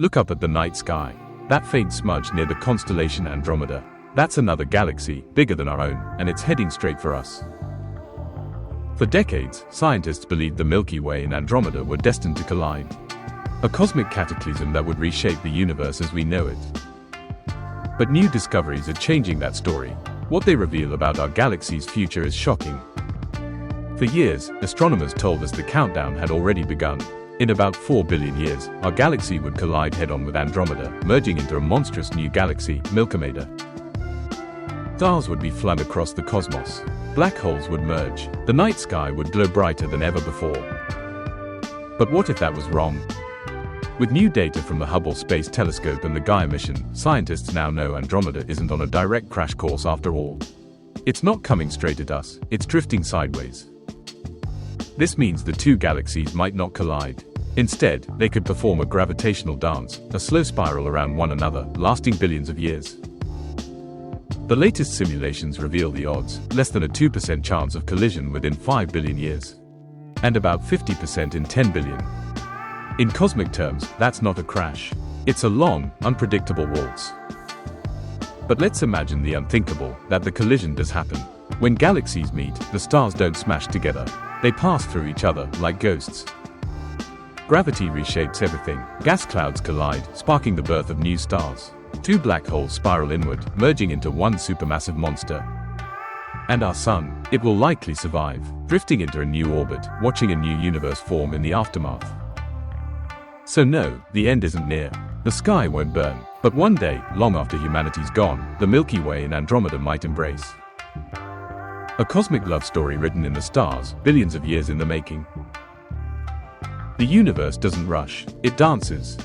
Look up at the night sky. That faint smudge near the constellation Andromeda. That's another galaxy, bigger than our own, and it's heading straight for us. For decades, scientists believed the Milky Way and Andromeda were destined to collide. A cosmic cataclysm that would reshape the universe as we know it. But new discoveries are changing that story. What they reveal about our galaxy's future is shocking. For years, astronomers told us the countdown had already begun. In about 4 billion years, our galaxy would collide head-on with Andromeda, merging into a monstrous new galaxy, Milkomeda. Stars would be flung across the cosmos. Black holes would merge. The night sky would glow brighter than ever before. But what if that was wrong? With new data from the Hubble Space Telescope and the Gaia mission, scientists now know Andromeda isn't on a direct crash course after all. It's not coming straight at us, it's drifting sideways. This means the two galaxies might not collide. Instead, they could perform a gravitational dance, a slow spiral around one another, lasting billions of years. The latest simulations reveal the odds, less than a 2% chance of collision within 5 billion years. And about 50% in 10 billion. In cosmic terms, that's not a crash. It's a long, unpredictable waltz. But let's imagine the unthinkable, that the collision does happen. When galaxies meet, the stars don't smash together. They pass through each other, like ghosts. Gravity reshapes everything. Gas clouds collide, sparking the birth of new stars. Two black holes spiral inward, merging into one supermassive monster. And our sun, it will likely survive, drifting into a new orbit, watching a new universe form in the aftermath. So no, the end isn't near. The sky won't burn, but one day, long after humanity's gone, the Milky Way and Andromeda might embrace. A cosmic love story written in the stars, billions of years in the making. The universe doesn't rush, it dances.